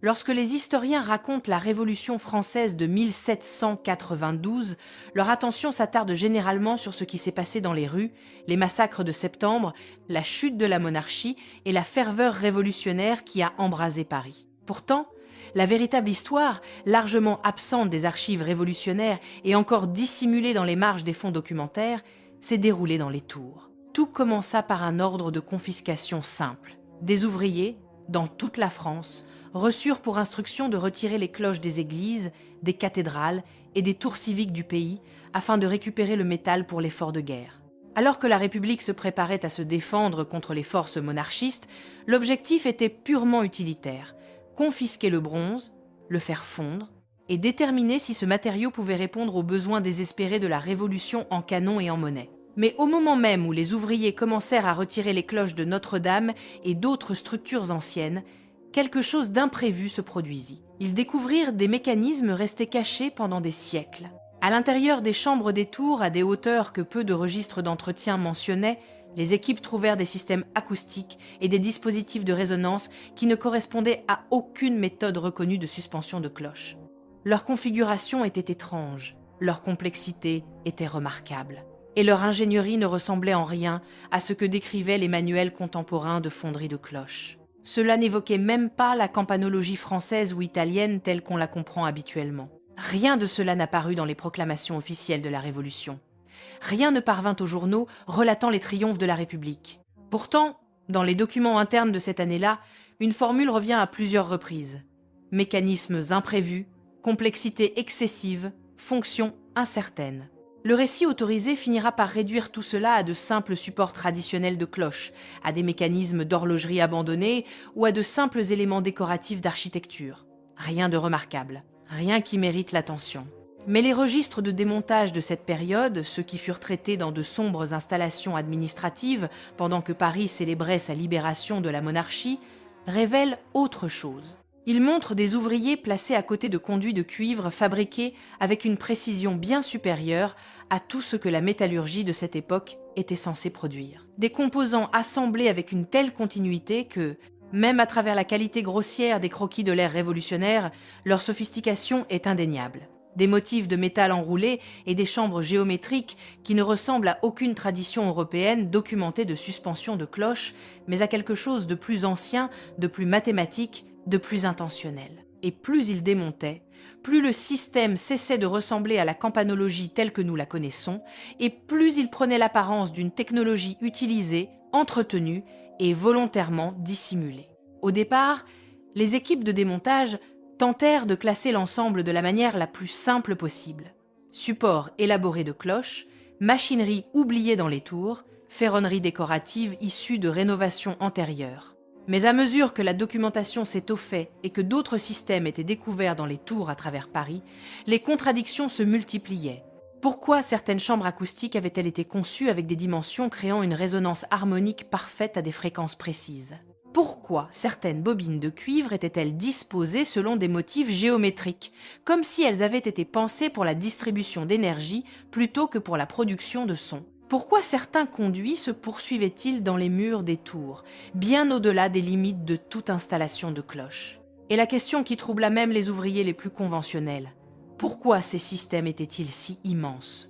Lorsque les historiens racontent la Révolution française de 1792, leur attention s'attarde généralement sur ce qui s'est passé dans les rues, les massacres de septembre, la chute de la monarchie et la ferveur révolutionnaire qui a embrasé Paris. Pourtant, la véritable histoire, largement absente des archives révolutionnaires et encore dissimulée dans les marges des fonds documentaires, s'est déroulée dans les Tours. Tout commença par un ordre de confiscation simple. Des ouvriers, dans toute la France, reçurent pour instruction de retirer les cloches des églises, des cathédrales et des tours civiques du pays afin de récupérer le métal pour l'effort de guerre. Alors que la République se préparait à se défendre contre les forces monarchistes, l'objectif était purement utilitaire: confisquer le bronze, le faire fondre et déterminer si ce matériau pouvait répondre aux besoins désespérés de la Révolution en canons et en monnaie. Mais au moment même où les ouvriers commencèrent à retirer les cloches de Notre-Dame et d'autres structures anciennes, quelque chose d'imprévu se produisit. Ils découvrirent des mécanismes restés cachés pendant des siècles. À l'intérieur des chambres des tours, à des hauteurs que peu de registres d'entretien mentionnaient, les équipes trouvèrent des systèmes acoustiques et des dispositifs de résonance qui ne correspondaient à aucune méthode reconnue de suspension de cloches. Leur configuration était étrange, leur complexité était remarquable, et leur ingénierie ne ressemblait en rien à ce que décrivaient les manuels contemporains de fonderie de cloches. Cela n'évoquait même pas la campanologie française ou italienne telle qu'on la comprend habituellement. Rien de cela n'apparut dans les proclamations officielles de la Révolution. Rien ne parvint aux journaux relatant les triomphes de la République. Pourtant, dans les documents internes de cette année-là, une formule revient à plusieurs reprises. Mécanismes imprévus, complexité excessive, fonction incertaine. Le récit autorisé finira par réduire tout cela à de simples supports traditionnels de cloches, à des mécanismes d'horlogerie abandonnés ou à de simples éléments décoratifs d'architecture. Rien de remarquable, rien qui mérite l'attention. Mais les registres de démontage de cette période, ceux qui furent traités dans de sombres installations administratives pendant que Paris célébrait sa libération de la monarchie, révèlent autre chose. Ils montrent des ouvriers placés à côté de conduits de cuivre fabriqués avec une précision bien supérieure à tout ce que la métallurgie de cette époque était censée produire. Des composants assemblés avec une telle continuité que, même à travers la qualité grossière des croquis de l'ère révolutionnaire, leur sophistication est indéniable. Des motifs de métal enroulé et des chambres géométriques qui ne ressemblent à aucune tradition européenne documentée de suspension de cloches, mais à quelque chose de plus ancien, de plus mathématique, de plus intentionnel. Et plus il démontait, plus le système cessait de ressembler à la campanologie telle que nous la connaissons, et plus il prenait l'apparence d'une technologie utilisée, entretenue et volontairement dissimulée. Au départ, les équipes de démontage tentèrent de classer l'ensemble de la manière la plus simple possible. Support élaboré de cloches, machinerie oubliée dans les tours, ferronnerie décorative issue de rénovations antérieures. Mais à mesure que la documentation s'étoffait et que d'autres systèmes étaient découverts dans les tours à travers Paris, les contradictions se multipliaient. Pourquoi certaines chambres acoustiques avaient-elles été conçues avec des dimensions créant une résonance harmonique parfaite à des fréquences précises? Pourquoi certaines bobines de cuivre étaient-elles disposées selon des motifs géométriques, comme si elles avaient été pensées pour la distribution d'énergie plutôt que pour la production de son? Pourquoi certains conduits se poursuivaient-ils dans les murs des tours, bien au-delà des limites de toute installation de cloches? Et la question qui troubla même les ouvriers les plus conventionnels: pourquoi ces systèmes étaient-ils si immenses?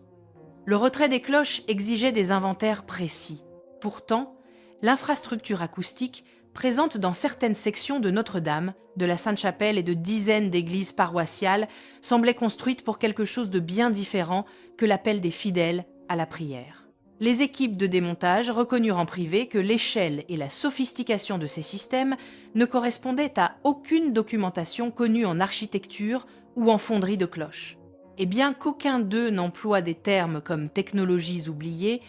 Le retrait des cloches exigeait des inventaires précis. Pourtant, l'infrastructure acoustique présente dans certaines sections de Notre-Dame, de la Sainte-Chapelle et de dizaines d'églises paroissiales semblait construite pour quelque chose de bien différent que l'appel des fidèles à la prière. Les équipes de démontage reconnurent en privé que l'échelle et la sophistication de ces systèmes ne correspondaient à aucune documentation connue en architecture ou en fonderie de cloches. Et bien qu'aucun d'eux n'emploie des termes comme technologies oubliées,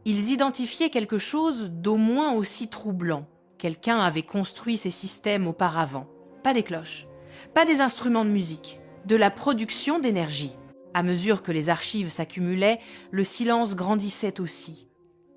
ils identifiaient quelque chose d'au moins aussi troublant. Quelqu'un avait construit ces systèmes auparavant. Pas des cloches, pas des instruments de musique, de la production d'énergie. À mesure que les archives s'accumulaient, le silence grandissait aussi.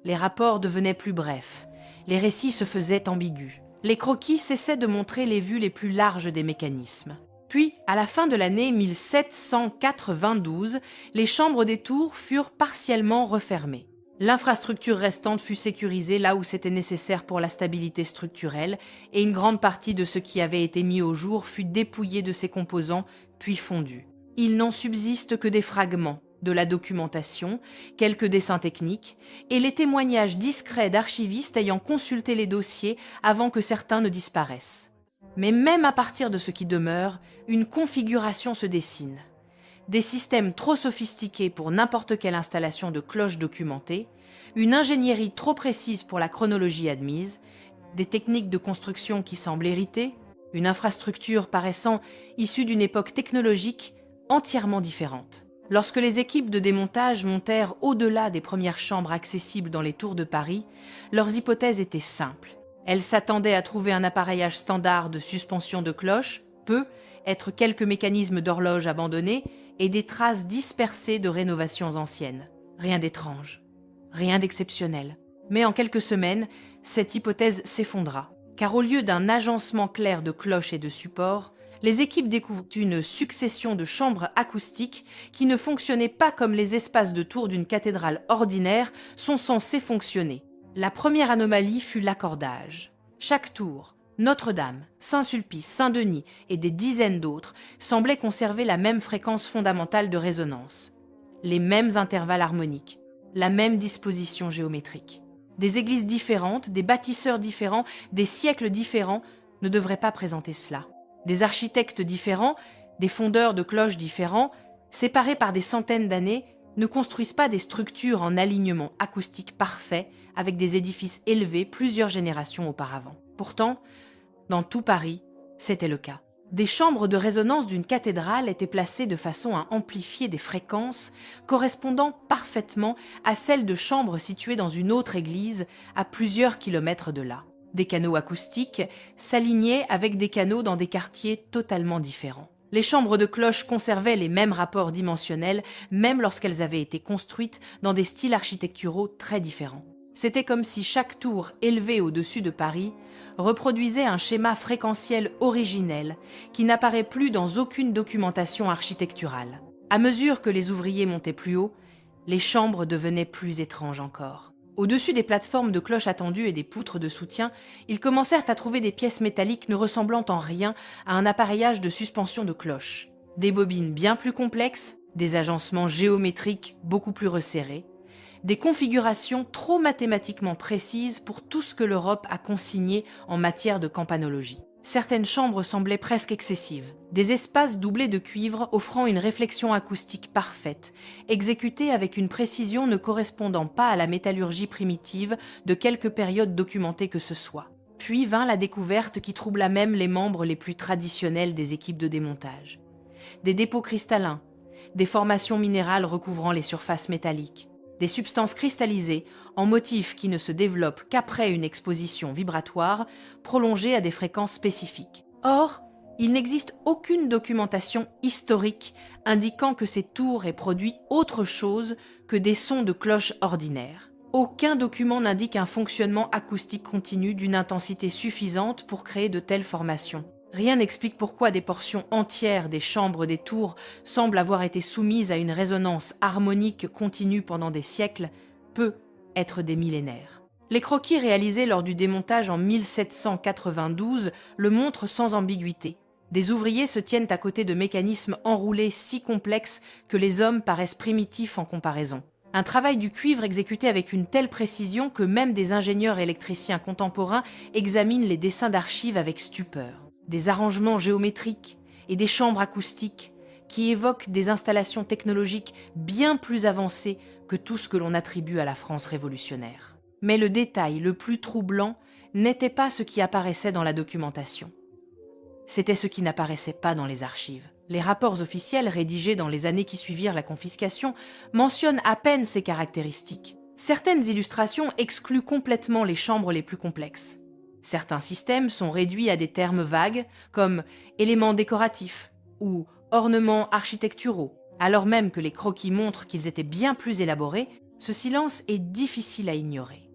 Les rapports devenaient plus brefs, les récits se faisaient ambigus. Les croquis cessaient de montrer les vues les plus larges des mécanismes. Puis, à la fin de l'année 1792, les chambres des tours furent partiellement refermées. L'infrastructure restante fut sécurisée là où c'était nécessaire pour la stabilité structurelle, et une grande partie de ce qui avait été mis au jour fut dépouillée de ses composants, puis fondu. Il n'en subsiste que des fragments, de la documentation, quelques dessins techniques, et les témoignages discrets d'archivistes ayant consulté les dossiers avant que certains ne disparaissent. Mais même à partir de ce qui demeure, une configuration se dessine. Des systèmes trop sophistiqués pour n'importe quelle installation de cloche documentée, une ingénierie trop précise pour la chronologie admise, des techniques de construction qui semblent héritées, une infrastructure paraissant issue d'une époque technologique entièrement différente. Lorsque les équipes de démontage montèrent au-delà des premières chambres accessibles dans les tours de Paris, leurs hypothèses étaient simples. Elles s'attendaient à trouver un appareillage standard de suspension de cloche, être quelques mécanismes d'horloge abandonnés et des traces dispersées de rénovations anciennes. Rien d'étrange, rien d'exceptionnel. Mais en quelques semaines, cette hypothèse s'effondra, car au lieu d'un agencement clair de cloches et de supports, les équipes découvrent une succession de chambres acoustiques qui ne fonctionnaient pas comme les espaces de tour d'une cathédrale ordinaire sont censés fonctionner. La première anomalie fut l'accordage. Chaque tour, Notre-Dame, Saint-Sulpice, Saint-Denis et des dizaines d'autres semblaient conserver la même fréquence fondamentale de résonance, les mêmes intervalles harmoniques, la même disposition géométrique. Des églises différentes, des bâtisseurs différents, des siècles différents ne devraient pas présenter cela. Des architectes différents, des fondeurs de cloches différents, séparés par des centaines d'années, ne construisent pas des structures en alignement acoustique parfait avec des édifices élevés plusieurs générations auparavant. Pourtant, dans tout Paris, c'était le cas. Des chambres de résonance d'une cathédrale étaient placées de façon à amplifier des fréquences correspondant parfaitement à celles de chambres situées dans une autre église à plusieurs kilomètres de là. Des canaux acoustiques s'alignaient avec des canaux dans des quartiers totalement différents. Les chambres de cloches conservaient les mêmes rapports dimensionnels, même lorsqu'elles avaient été construites dans des styles architecturaux très différents. C'était comme si chaque tour élevée au-dessus de Paris reproduisait un schéma fréquentiel originel qui n'apparaît plus dans aucune documentation architecturale. À mesure que les ouvriers montaient plus haut, les chambres devenaient plus étranges encore. Au-dessus des plateformes de cloches attendues et des poutres de soutien, ils commencèrent à trouver des pièces métalliques ne ressemblant en rien à un appareillage de suspension de cloches. Des bobines bien plus complexes, des agencements géométriques beaucoup plus resserrés, des configurations trop mathématiquement précises pour tout ce que l'Europe a consigné en matière de campanologie. Certaines chambres semblaient presque excessives, des espaces doublés de cuivre offrant une réflexion acoustique parfaite, exécutée avec une précision ne correspondant pas à la métallurgie primitive de quelque période documentée que ce soit. Puis vint la découverte qui troubla même les membres les plus traditionnels des équipes de démontage. Des dépôts cristallins, des formations minérales recouvrant les surfaces métalliques, des substances cristallisées en motifs qui ne se développent qu'après une exposition vibratoire prolongée à des fréquences spécifiques. Or, il n'existe aucune documentation historique indiquant que ces tours aient produit autre chose que des sons de cloche ordinaires. Aucun document n'indique un fonctionnement acoustique continu d'une intensité suffisante pour créer de telles formations. Rien n'explique pourquoi des portions entières des chambres des tours semblent avoir été soumises à une résonance harmonique continue pendant des siècles, peut être des millénaires. Les croquis réalisés lors du démontage en 1792 le montrent sans ambiguïté. Des ouvriers se tiennent à côté de mécanismes enroulés si complexes que les hommes paraissent primitifs en comparaison. Un travail du cuivre exécuté avec une telle précision que même des ingénieurs électriciens contemporains examinent les dessins d'archives avec stupeur. Des arrangements géométriques et des chambres acoustiques qui évoquent des installations technologiques bien plus avancées que tout ce que l'on attribue à la France révolutionnaire. Mais le détail le plus troublant n'était pas ce qui apparaissait dans la documentation. C'était ce qui n'apparaissait pas dans les archives. Les rapports officiels rédigés dans les années qui suivirent la confiscation mentionnent à peine ces caractéristiques. Certaines illustrations excluent complètement les chambres les plus complexes. Certains systèmes sont réduits à des termes vagues comme éléments décoratifs ou ornements architecturaux. Alors même que les croquis montrent qu'ils étaient bien plus élaborés, ce silence est difficile à ignorer.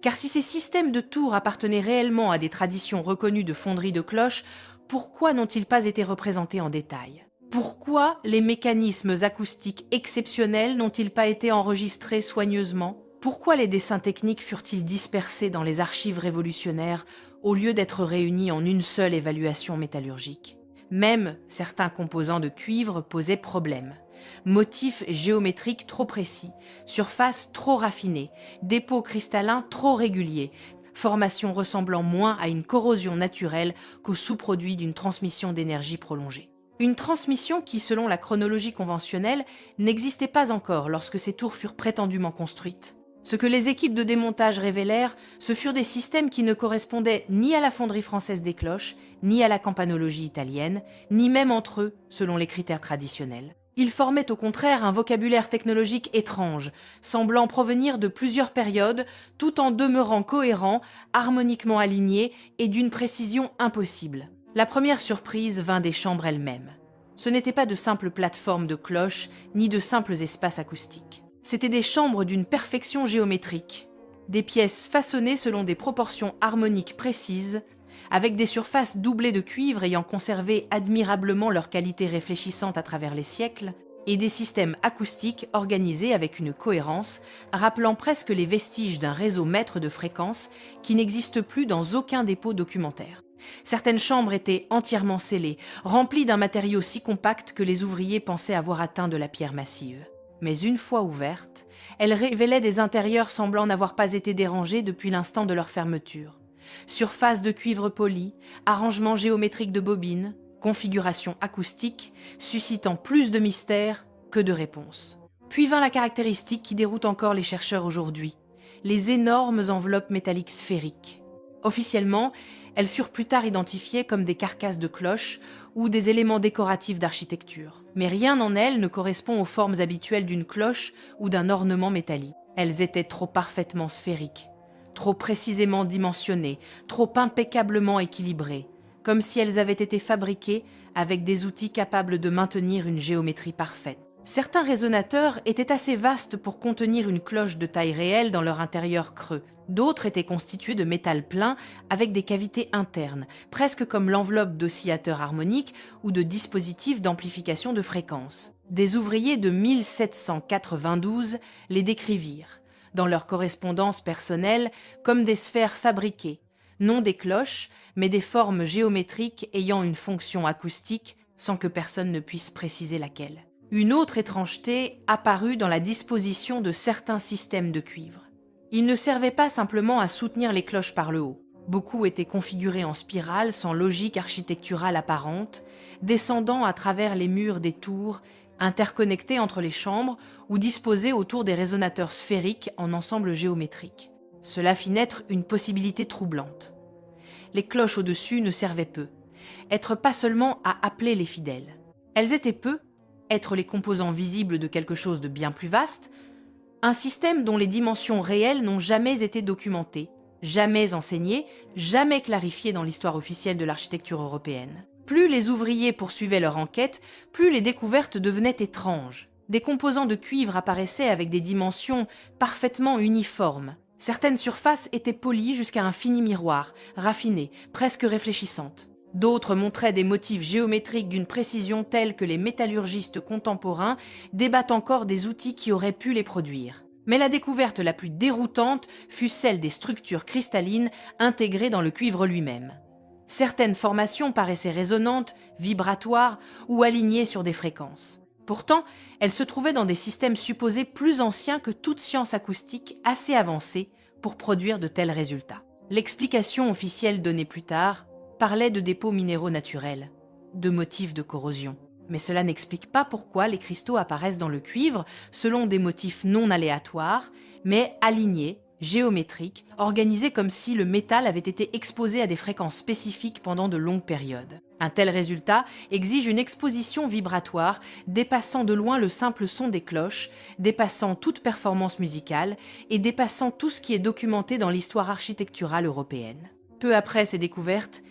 Car si ces systèmes de tours appartenaient réellement à des traditions reconnues de fonderie de cloches, pourquoi n'ont-ils pas été représentés en détail? Pourquoi les mécanismes acoustiques exceptionnels n'ont-ils pas été enregistrés soigneusement? Pourquoi les dessins techniques furent-ils dispersés dans les archives révolutionnaires au lieu d'être réunis en une seule évaluation métallurgique? Même certains composants de cuivre posaient problème. Motifs géométriques trop précis, surface trop raffinée, dépôts cristallins trop réguliers, formation ressemblant moins à une corrosion naturelle qu'au sous-produit d'une transmission d'énergie prolongée. Une transmission qui, selon la chronologie conventionnelle, n'existait pas encore lorsque ces tours furent prétendument construites. Ce que les équipes de démontage révélèrent, ce furent des systèmes qui ne correspondaient ni à la fonderie française des cloches, ni à la campanologie italienne, ni même entre eux, selon les critères traditionnels. Ils formaient au contraire un vocabulaire technologique étrange, semblant provenir de plusieurs périodes, tout en demeurant cohérents, harmoniquement alignés et d'une précision impossible. La première surprise vint des chambres elles-mêmes. Ce n'étaient pas de simples plateformes de cloches, ni de simples espaces acoustiques. C'étaient des chambres d'une perfection géométrique, des pièces façonnées selon des proportions harmoniques précises, avec des surfaces doublées de cuivre ayant conservé admirablement leur qualité réfléchissante à travers les siècles, et des systèmes acoustiques organisés avec une cohérence, rappelant presque les vestiges d'un réseau maître de fréquences qui n'existe plus dans aucun dépôt documentaire. Certaines chambres étaient entièrement scellées, remplies d'un matériau si compact que les ouvriers pensaient avoir atteint de la pierre massive. Mais une fois ouvertes, elles révélaient des intérieurs semblant n'avoir pas été dérangés depuis l'instant de leur fermeture. Surface de cuivre poli, arrangement géométrique de bobines, configuration acoustique, suscitant plus de mystères que de réponses. Puis vint la caractéristique qui déroute encore les chercheurs aujourd'hui, les énormes enveloppes métalliques sphériques. Officiellement, elles furent plus tard identifiées comme des carcasses de cloches ou des éléments décoratifs d'architecture. Mais rien en elles ne correspond aux formes habituelles d'une cloche ou d'un ornement métallique. Elles étaient trop parfaitement sphériques, trop précisément dimensionnées, trop impeccablement équilibrées, comme si elles avaient été fabriquées avec des outils capables de maintenir une géométrie parfaite. Certains résonateurs étaient assez vastes pour contenir une cloche de taille réelle dans leur intérieur creux. D'autres étaient constitués de métal plein avec des cavités internes, presque comme l'enveloppe d'oscillateurs harmoniques ou de dispositifs d'amplification de fréquences. Des ouvriers de 1792 les décrivirent, dans leur correspondance personnelle, comme des sphères fabriquées, non des cloches, mais des formes géométriques ayant une fonction acoustique sans que personne ne puisse préciser laquelle. Une autre étrangeté apparut dans la disposition de certains systèmes de cuivre. Ils ne servaient pas simplement à soutenir les cloches par le haut. Beaucoup étaient configurés en spirale sans logique architecturale apparente, descendant à travers les murs des tours, interconnectés entre les chambres ou disposés autour des résonateurs sphériques en ensemble géométrique. Cela fit naître une possibilité troublante. Les cloches au-dessus ne servaient peu. Être pas seulement à appeler les fidèles. Elles étaient peu, être les composants visibles de quelque chose de bien plus vaste, un système dont les dimensions réelles n'ont jamais été documentées, jamais enseignées, jamais clarifiées dans l'histoire officielle de l'architecture européenne. Plus les ouvriers poursuivaient leur enquête, plus les découvertes devenaient étranges. Des composants de cuivre apparaissaient avec des dimensions parfaitement uniformes. Certaines surfaces étaient polies jusqu'à un fini miroir, raffiné, presque réfléchissante. D'autres montraient des motifs géométriques d'une précision telle que les métallurgistes contemporains débattent encore des outils qui auraient pu les produire. Mais la découverte la plus déroutante fut celle des structures cristallines intégrées dans le cuivre lui-même. Certaines formations paraissaient résonantes, vibratoires ou alignées sur des fréquences. Pourtant, elles se trouvaient dans des systèmes supposés plus anciens que toute science acoustique assez avancée pour produire de tels résultats. L'explication officielle donnée plus tard parlait de dépôts minéraux naturels, de motifs de corrosion. Mais cela n'explique pas pourquoi les cristaux apparaissent dans le cuivre selon des motifs non aléatoires, mais alignés, géométriques, organisés comme si le métal avait été exposé à des fréquences spécifiques pendant de longues périodes. Un tel résultat exige une exposition vibratoire dépassant de loin le simple son des cloches, dépassant toute performance musicale et dépassant tout ce qui est documenté dans l'histoire architecturale européenne. Peu après ces découvertes,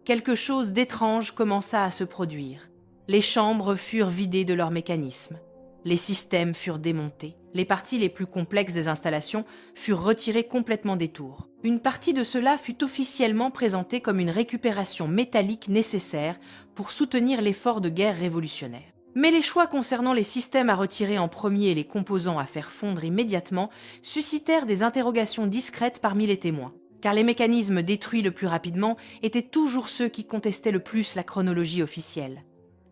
quelque chose d'étrange commença à se produire. Les chambres furent vidées de leurs mécanismes. Les systèmes furent démontés. Les parties les plus complexes des installations furent retirées complètement des tours. Une partie de cela fut officiellement présentée comme une récupération métallique nécessaire pour soutenir l'effort de guerre révolutionnaire. Mais les choix concernant les systèmes à retirer en premier et les composants à faire fondre immédiatement suscitèrent des interrogations discrètes parmi les témoins, car les mécanismes détruits le plus rapidement étaient toujours ceux qui contestaient le plus la chronologie officielle.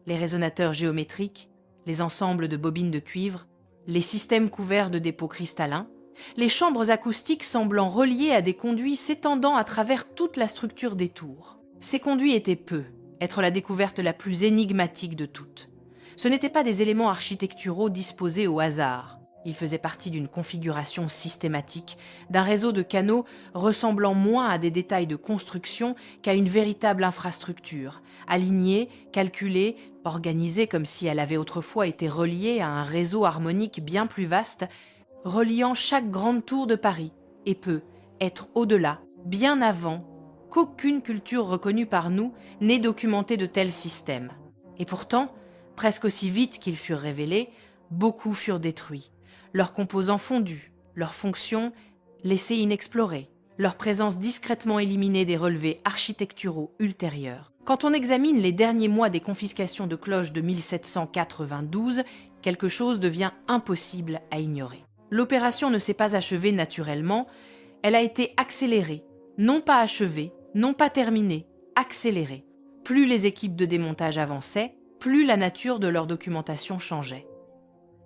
Les résonateurs géométriques, les ensembles de bobines de cuivre, les systèmes couverts de dépôts cristallins, les chambres acoustiques semblant reliées à des conduits s'étendant à travers toute la structure des tours. Ces conduits étaient peu, être la découverte la plus énigmatique de toutes. Ce n'étaient pas des éléments architecturaux disposés au hasard. Ils faisaient partie d'une configuration systématique, d'un réseau de canaux ressemblant moins à des détails de construction qu'à une véritable infrastructure, alignée, calculée, organisée comme si elle avait autrefois été reliée à un réseau harmonique bien plus vaste, reliant chaque grande tour de Paris, et peut être au-delà, bien avant, qu'aucune culture reconnue par nous n'ait documenté de tels systèmes. Et pourtant, presque aussi vite qu'ils furent révélés, beaucoup furent détruits, leurs composants fondus, leurs fonctions laissées inexplorées, leur présence discrètement éliminée des relevés architecturaux ultérieurs. Quand on examine les derniers mois des confiscations de cloches de 1792, quelque chose devient impossible à ignorer. L'opération ne s'est pas achevée naturellement, elle a été accélérée, non pas achevée, non pas terminée, accélérée. Plus les équipes de démontage avançaient, plus la nature de leur documentation changeait.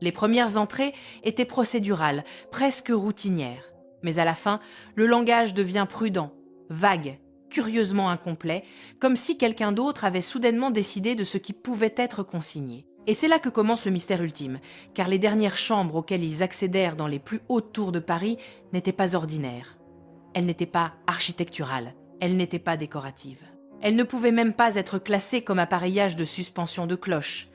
Les premières entrées étaient procédurales, presque routinières. Mais à la fin, le langage devient prudent, vague, curieusement incomplet, comme si quelqu'un d'autre avait soudainement décidé de ce qui pouvait être consigné. Et c'est là que commence le mystère ultime, car les dernières chambres auxquelles ils accédèrent dans les plus hautes tours de Paris n'étaient pas ordinaires. Elles n'étaient pas architecturales, elles n'étaient pas décoratives. Elles ne pouvaient même pas être classées comme appareillage de suspension de cloches.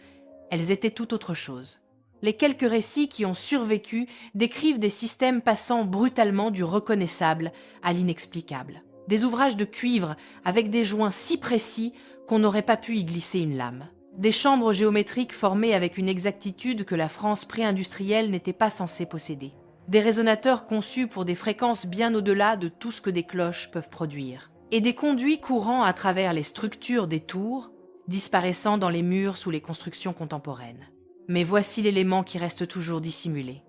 Elles étaient tout autre chose. Les quelques récits qui ont survécu décrivent des systèmes passant brutalement du reconnaissable à l'inexplicable. Des ouvrages de cuivre avec des joints si précis qu'on n'aurait pas pu y glisser une lame. Des chambres géométriques formées avec une exactitude que la France pré-industrielle n'était pas censée posséder. Des résonateurs conçus pour des fréquences bien au-delà de tout ce que des cloches peuvent produire. Et des conduits courant à travers les structures des tours, disparaissant dans les murs sous les constructions contemporaines. Mais voici l'élément qui reste toujours dissimulé.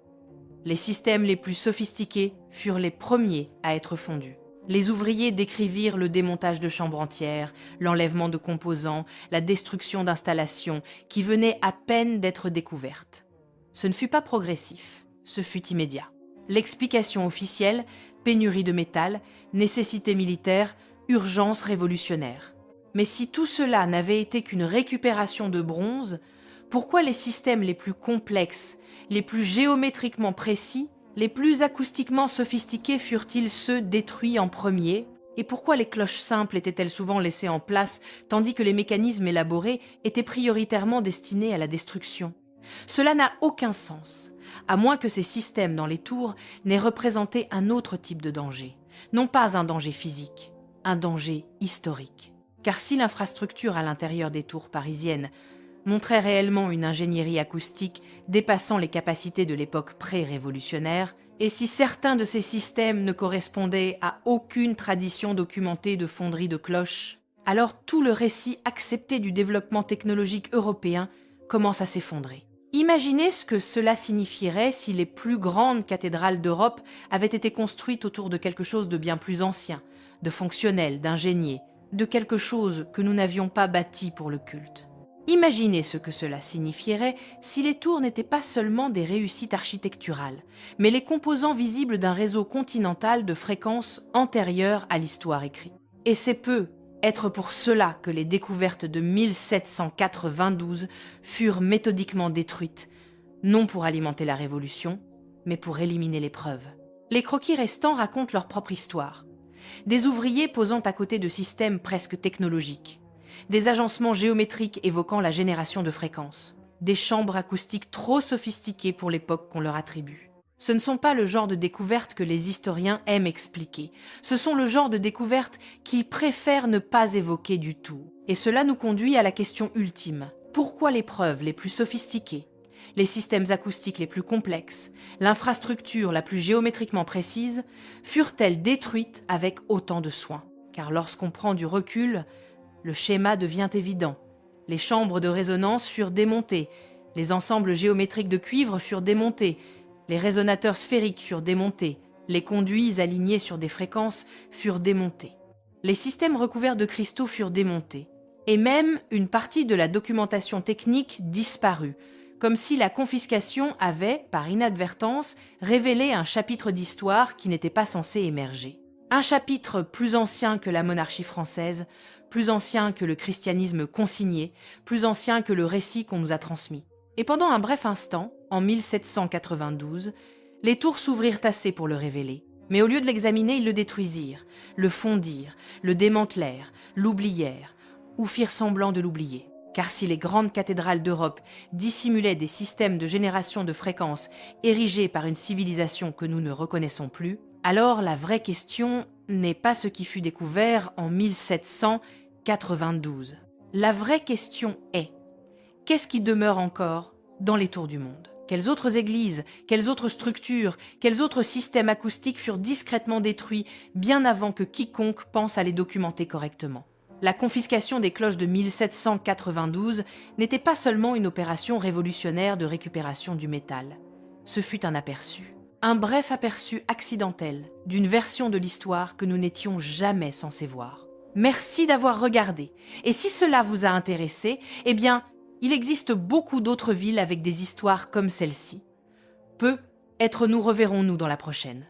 Les systèmes les plus sophistiqués furent les premiers à être fondus. Les ouvriers décrivirent le démontage de chambres entières, l'enlèvement de composants, la destruction d'installations qui venaient à peine d'être découvertes. Ce ne fut pas progressif, ce fut immédiat. L'explication officielle, pénurie de métal, nécessité militaire, urgence révolutionnaire. Mais si tout cela n'avait été qu'une récupération de bronze, pourquoi les systèmes les plus complexes, les plus géométriquement précis, les plus acoustiquement sophistiqués furent-ils ceux détruits en premier? Et pourquoi les cloches simples étaient-elles souvent laissées en place, tandis que les mécanismes élaborés étaient prioritairement destinés à la destruction? Cela n'a aucun sens, à moins que ces systèmes dans les tours n'aient représenté un autre type de danger. Non pas un danger physique, un danger historique. Car si l'infrastructure à l'intérieur des tours parisiennes montrait réellement une ingénierie acoustique dépassant les capacités de l'époque pré-révolutionnaire, et si certains de ces systèmes ne correspondaient à aucune tradition documentée de fonderie de cloches, alors tout le récit accepté du développement technologique européen commence à s'effondrer. Imaginez ce que cela signifierait si les plus grandes cathédrales d'Europe avaient été construites autour de quelque chose de bien plus ancien, de fonctionnel, d'ingénieux, de quelque chose que nous n'avions pas bâti pour le culte. Imaginez ce que cela signifierait si les tours n'étaient pas seulement des réussites architecturales, mais les composants visibles d'un réseau continental de fréquences antérieures à l'histoire écrite. Et c'est peu être pour cela que les découvertes de 1792 furent méthodiquement détruites, non pour alimenter la Révolution, mais pour éliminer les preuves. Les croquis restants racontent leur propre histoire. Des ouvriers posant à côté de systèmes presque technologiques. Des agencements géométriques évoquant la génération de fréquences, des chambres acoustiques trop sophistiquées pour l'époque qu'on leur attribue. Ce ne sont pas le genre de découvertes que les historiens aiment expliquer, ce sont le genre de découvertes qu'ils préfèrent ne pas évoquer du tout. Et cela nous conduit à la question ultime. Pourquoi les preuves les plus sophistiquées, les systèmes acoustiques les plus complexes, l'infrastructure la plus géométriquement précise, furent-elles détruites avec autant de soin? Car lorsqu'on prend du recul, le schéma devient évident. Les chambres de résonance furent démontées, les ensembles géométriques de cuivre furent démontés, les résonateurs sphériques furent démontés, les conduits alignés sur des fréquences furent démontés. Les systèmes recouverts de cristaux furent démontés. Et même une partie de la documentation technique disparut, comme si la confiscation avait, par inadvertance, révélé un chapitre d'histoire qui n'était pas censé émerger. Un chapitre plus ancien que la monarchie française, plus ancien que le christianisme consigné, plus ancien que le récit qu'on nous a transmis. Et pendant un bref instant, en 1792, les tours s'ouvrirent assez pour le révéler. Mais au lieu de l'examiner, ils le détruisirent, le fondirent, le démantelèrent, l'oublièrent, ou firent semblant de l'oublier. Car si les grandes cathédrales d'Europe dissimulaient des systèmes de génération de fréquences érigés par une civilisation que nous ne reconnaissons plus, alors la vraie question n'est pas ce qui fut découvert en 1792. La vraie question est, qu'est-ce qui demeure encore dans les tours du monde ? Quelles autres églises, quelles autres structures, quels autres systèmes acoustiques furent discrètement détruits bien avant que quiconque pense à les documenter correctement ? La confiscation des cloches de 1792 n'était pas seulement une opération révolutionnaire de récupération du métal. Ce fut un aperçu, un bref aperçu accidentel d'une version de l'histoire que nous n'étions jamais censés voir. Merci d'avoir regardé. Et si cela vous a intéressé, eh bien, il existe beaucoup d'autres villes avec des histoires comme celle-ci. Peu, être nous reverrons-nous dans la prochaine.